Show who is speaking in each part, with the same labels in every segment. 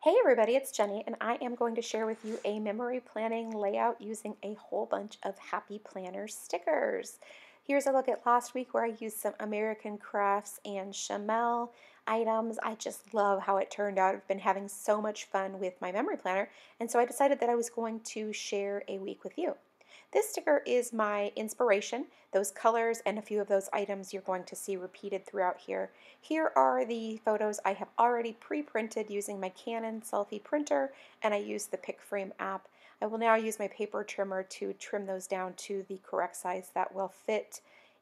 Speaker 1: Hey everybody, it's Jenny, and I am going to share with you a memory planning layout using a whole bunch of Happy Planner stickers. Here's a look at last week where I used some American Crafts and Chamel items. I just love how it turned out. I've been having so much fun with my memory planner, and so I decided that I was going to share a week with you. This sticker is my inspiration. Those colors and a few of those items you're going to see repeated throughout here. Here are the photos I have already pre-printed using my Canon Selphy printer, and I use the pick frame app. I will now use my paper trimmer to trim those down to the correct size that will fit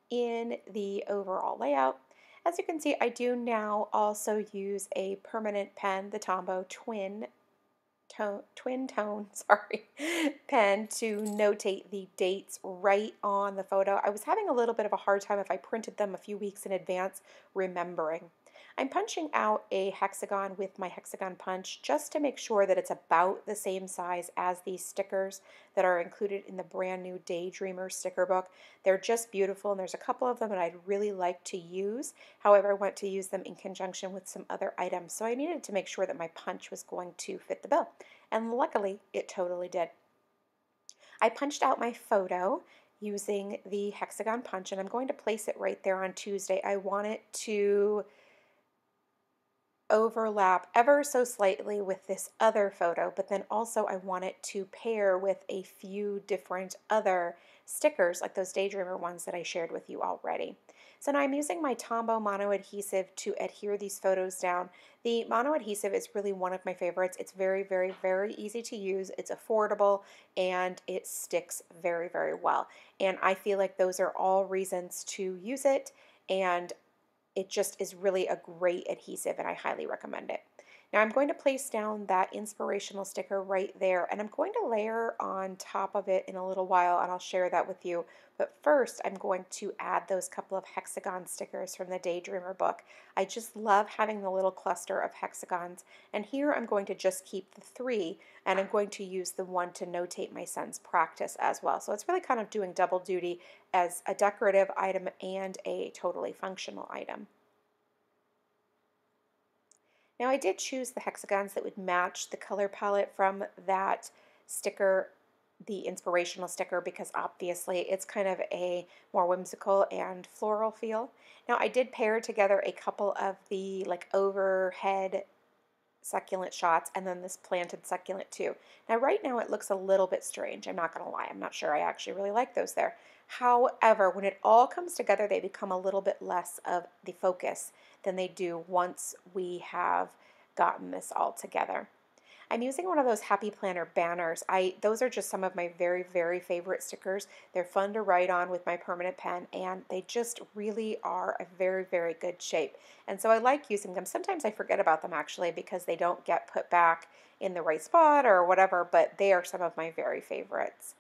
Speaker 1: in the overall layout. As you can see, I do now also use a permanent pen, the Tombow twin tone, sorry, pen to notate the dates right on the photo. I was having a little bit of a hard time if I printed them a few weeks in advance remembering. I'm punching out a hexagon with my hexagon punch just to make sure that it's about the same size as these stickers that are included in the brand new Daydreamer sticker book. They're just beautiful, and there's a couple of them that I'd really like to use. However, I want to use them in conjunction with some other items, so I needed to make sure that my punch was going to fit the bill. And luckily, it totally did. I punched out my photo using the hexagon punch, and I'm going to place it right there on Tuesday. I want it to overlap ever so slightly with this other photo, but then also I want it to pair with a few different other stickers like those Daydreamer ones that I shared with you already. So now I'm using my Tombow mono adhesive to adhere these photos down. The mono adhesive is really one of my favorites. It's very, very, very easy to use. It's affordable and it sticks very, very well. And I feel like those are all reasons to use it, and it just is really a great adhesive, and I highly recommend it. Now I'm going to place down that inspirational sticker right there, and I'm going to layer on top of it in a little while, and I'll share that with you. But first, I'm going to add those couple of hexagon stickers from the Daydreamer book. I just love having the little cluster of hexagons, and here I'm going to just keep the three, and I'm going to use the one to notate my son's practice as well. So it's really kind of doing double duty as a decorative item and a totally functional item. Now I did choose the hexagons that would match the color palette from that sticker, the inspirational sticker, because obviously it's kind of a more whimsical and floral feel. Now I did pair together a couple of the like overhead succulent shots and then this planted succulent too. Now right now it looks a little bit strange, I'm not going to lie. I'm not sure I actually really like those there. However, when it all comes together, they become a little bit less of the focus than they do once we have gotten this all together. I'm using one of those Happy Planner banners. Those are just some of my very, very favorite stickers. They're fun to write on with my permanent pen, and they just really are a very, very good shape. And so I like using them. Sometimes I forget about them actually because they don't get put back in the right spot or whatever, but they are some of my very favorites.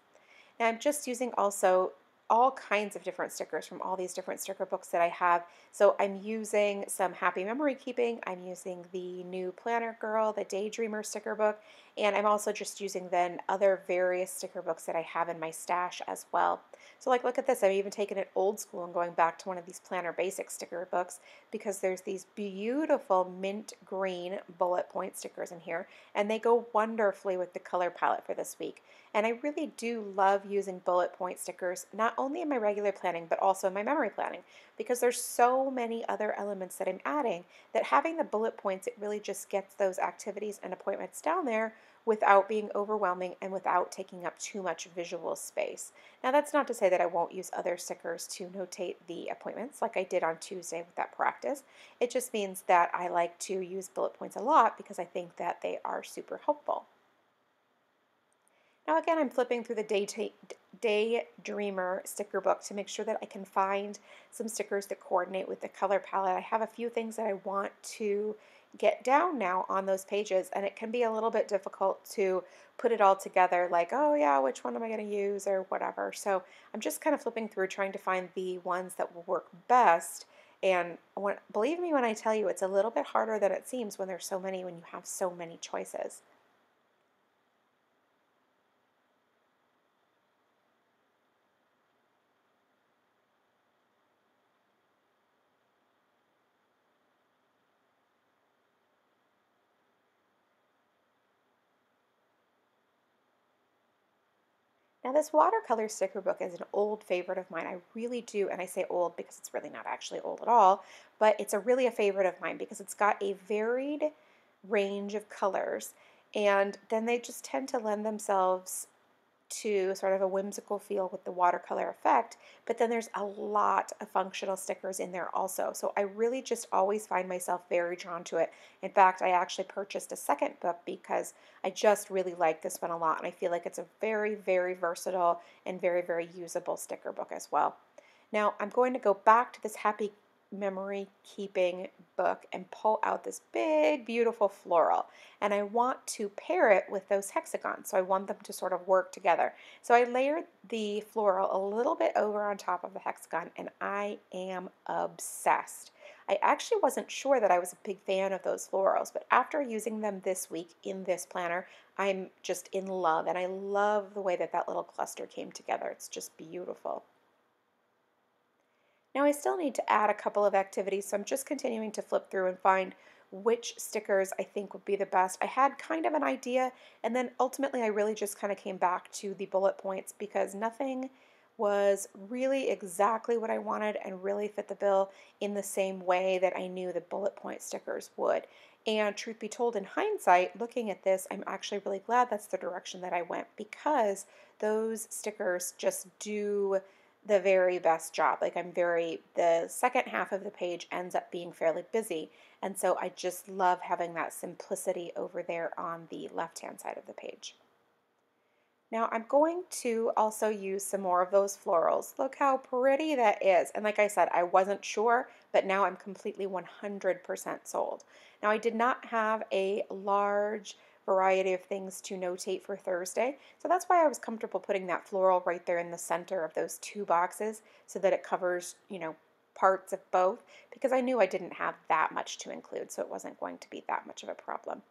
Speaker 1: Now I'm just using also all kinds of different stickers from all these different sticker books that I have. So I'm using some Happy Memory Keeping, I'm using the new Planner Girl, the Daydreamer sticker book, and I'm also just using then other various sticker books that I have in my stash as well. So like look at this, I've even taken it old school and going back to one of these Planner Basic sticker books because there's these beautiful mint green bullet point stickers in here, and they go wonderfully with the color palette for this week. And I really do love using bullet point stickers, not only in my regular planning, but also in my memory planning, because there's so many other elements that I'm adding that having the bullet points, it really just gets those activities and appointments down there without being overwhelming and without taking up too much visual space. Now that's not to say that I won't use other stickers to notate the appointments like I did on Tuesday with that practice. It just means that I like to use bullet points a lot because I think that they are super helpful. Now again, I'm flipping through the Daydreamer sticker book to make sure that I can find some stickers that coordinate with the color palette. I have a few things that I want to get down now on those pages, and it can be a little bit difficult to put it all together like, oh yeah, which one am I going to use or whatever. So I'm just kind of flipping through trying to find the ones that will work best. And believe me when I tell you, it's a little bit harder than it seems when there's so many, when you have so many choices. Now, this watercolor sticker book is an old favorite of mine. I really do, and I say old because it's really not actually old at all, but it's really a favorite of mine because it's got a varied range of colors, and then they just tend to lend themselves to sort of a whimsical feel with the watercolor effect, but then there's a lot of functional stickers in there also. So I really just always find myself very drawn to it. In fact, I actually purchased a second book because I just really like this one a lot, and I feel like it's a very, very versatile and very, very usable sticker book as well. Now I'm going to go back to this happy memory keeping book and pull out this big, beautiful floral. And I want to pair it with those hexagons. So I want them to sort of work together. So I layered the floral a little bit over on top of the hexagon, and I am obsessed. I actually wasn't sure that I was a big fan of those florals, but after using them this week in this planner, I'm just in love. And I love the way that that little cluster came together. It's just beautiful. Now I still need to add a couple of activities, so I'm just continuing to flip through and find which stickers I think would be the best. I had kind of an idea, and then ultimately I really just kind of came back to the bullet points because nothing was really exactly what I wanted and really fit the bill in the same way that I knew the bullet point stickers would. And truth be told, in hindsight, looking at this, I'm actually really glad that's the direction that I went because those stickers just do the very best job. Like the second half of the page ends up being fairly busy. And so I just love having that simplicity over there on the left-hand side of the page. Now I'm going to also use some more of those florals. Look how pretty that is. And like I said, I wasn't sure, but now I'm completely 100% sold. Now I did not have a large variety of things to notate for Thursday, so that's why I was comfortable putting that floral right there in the center of those two boxes so that it covers, parts of both, because I knew I didn't have that much to include, so it wasn't going to be that much of a problem.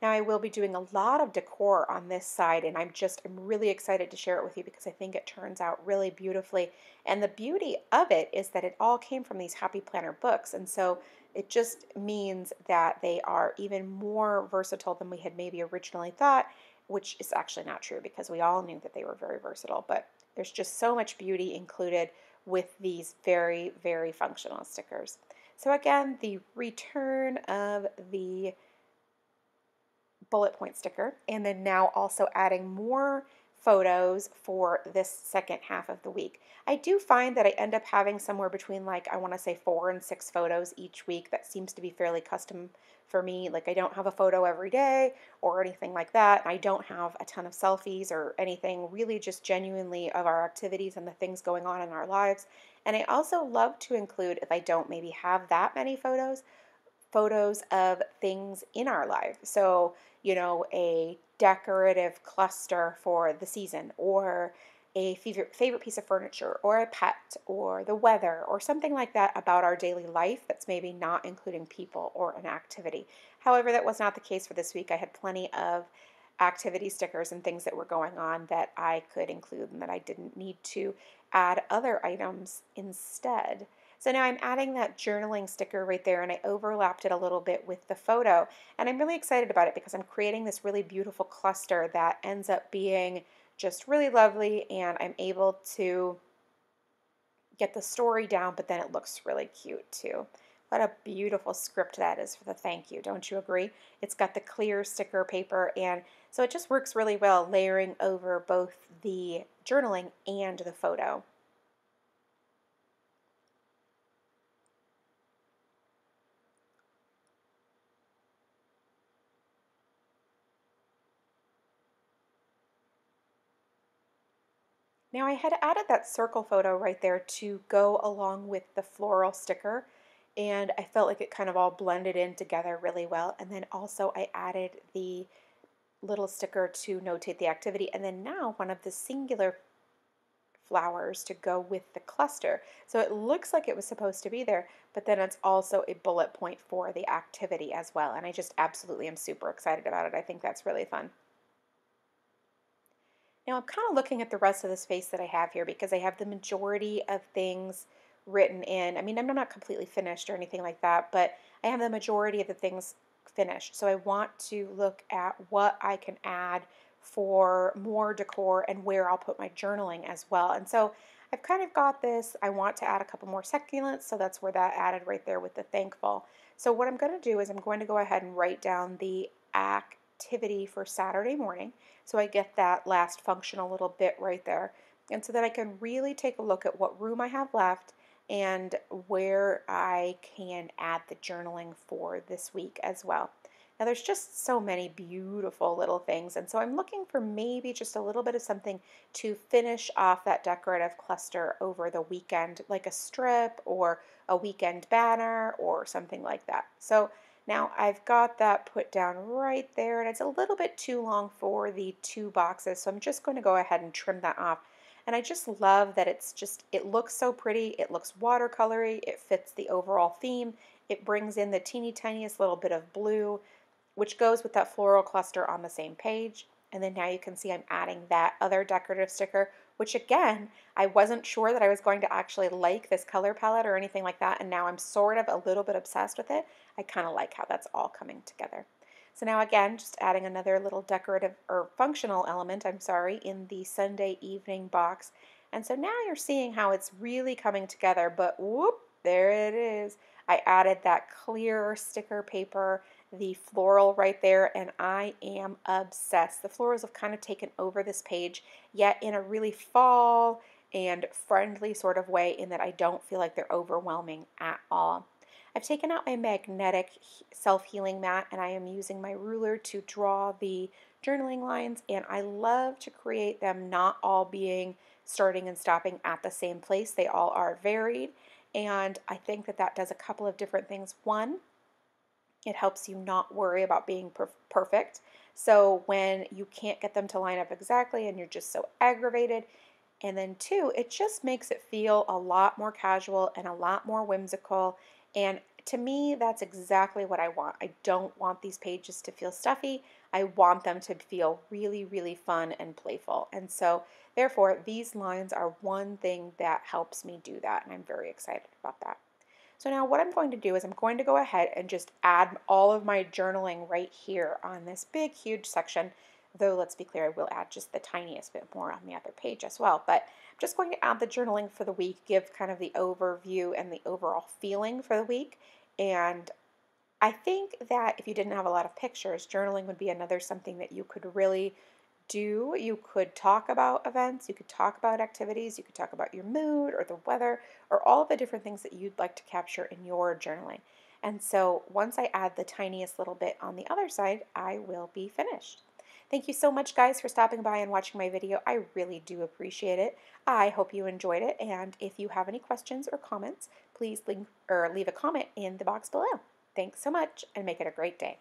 Speaker 1: Now I will be doing a lot of decor on this side, and I'm really excited to share it with you because I think it turns out really beautifully. And the beauty of it is that it all came from these Happy Planner books, and so it just means that they are even more versatile than we had maybe originally thought, which is actually not true because we all knew that they were very versatile, but there's just so much beauty included with these very, very functional stickers. So again, the return of the bullet point sticker, and then now also adding more photos for this second half of the week. I do find that I end up having somewhere between, like, I want to say 4 and 6 photos each week. That seems to be fairly custom for me. Like, I don't have a photo every day or anything like that. I don't have a ton of selfies or anything, really just genuinely of our activities and the things going on in our lives. And I also love to include, if I don't maybe have that many photos of things in our life. So, a decorative cluster for the season, or a favorite piece of furniture, or a pet, or the weather, or something like that about our daily life that's maybe not including people or an activity. However, that was not the case for this week. I had plenty of activity stickers and things that were going on that I could include and that I didn't need to add other items instead. So now I'm adding that journaling sticker right there, and I overlapped it a little bit with the photo. And I'm really excited about it because I'm creating this really beautiful cluster that ends up being just really lovely, and I'm able to get the story down, but then it looks really cute too. What a beautiful script that is for the thank you, don't you agree? It's got the clear sticker paper, and so it just works really well layering over both the journaling and the photo. Now I had added that circle photo right there to go along with the floral sticker, and I felt like it kind of all blended in together really well. And then also I added the little sticker to notate the activity, and then now one of the singular flowers to go with the cluster. So it looks like it was supposed to be there, but then it's also a bullet point for the activity as well. And I just absolutely am super excited about it. I think that's really fun. Now I'm kind of looking at the rest of the space that I have here because I have the majority of things written in. I mean, I'm not completely finished or anything like that, but I have the majority of the things finished. So I want to look at what I can add for more decor and where I'll put my journaling as well. And so I've kind of got this. I want to add a couple more succulents, so that's where that added right there with the thankful. So what I'm going to do is I'm going to go ahead and write down the activity for Saturday morning, so I get that last functional little bit right there. And so that I can really take a look at what room I have left and where I can add the journaling for this week as well. Now there's just so many beautiful little things, and so I'm looking for maybe just a little bit of something to finish off that decorative cluster over the weekend, like a strip or a weekend banner or something like that. So now I've got that put down right there, and it's a little bit too long for the 2 boxes, so I'm just going to go ahead and trim that off. And I just love that it looks so pretty, it looks watercolory, it fits the overall theme, it brings in the teeny tiniest little bit of blue, which goes with that floral cluster on the same page. And then now you can see I'm adding that other decorative sticker, which again, I wasn't sure that I was going to actually like this color palette or anything like that, and now I'm sort of a little bit obsessed with it. I kind of like how that's all coming together. So now again, just adding another little decorative or functional element, I'm sorry, in the Sunday evening box. And so now you're seeing how it's really coming together, but whoop, there it is. I added that clear sticker paper, the floral right there, and I am obsessed. The florals have kind of taken over this page, yet in a really fall and friendly sort of way, in that I don't feel like they're overwhelming at all. I've taken out my magnetic self-healing mat, and I am using my ruler to draw the journaling lines, and I love to create them not all being starting and stopping at the same place. They all are varied, and I think that that does a couple of different things. One, it helps you not worry about being perfect. So when you can't get them to line up exactly and you're just so aggravated. And then two, it just makes it feel a lot more casual and a lot more whimsical. And to me, that's exactly what I want. I don't want these pages to feel stuffy. I want them to feel really, really fun and playful. And so therefore, these lines are one thing that helps me do that. And I'm very excited about that. So now what I'm going to do is I'm going to go ahead and just add all of my journaling right here on this big, huge section. Though let's be clear, I will add just the tiniest bit more on the other page as well. But I'm just going to add the journaling for the week, give kind of the overview and the overall feeling for the week. And I think that if you didn't have a lot of pictures, journaling would be another something that you could really do. You could talk about events, you could talk about activities, you could talk about your mood or the weather or all of the different things that you'd like to capture in your journaling. And so once I add the tiniest little bit on the other side, I will be finished. Thank you so much, guys, for stopping by and watching my video. I really do appreciate it. I hope you enjoyed it, and if you have any questions or comments, please leave a comment in the box below. Thanks so much, and make it a great day.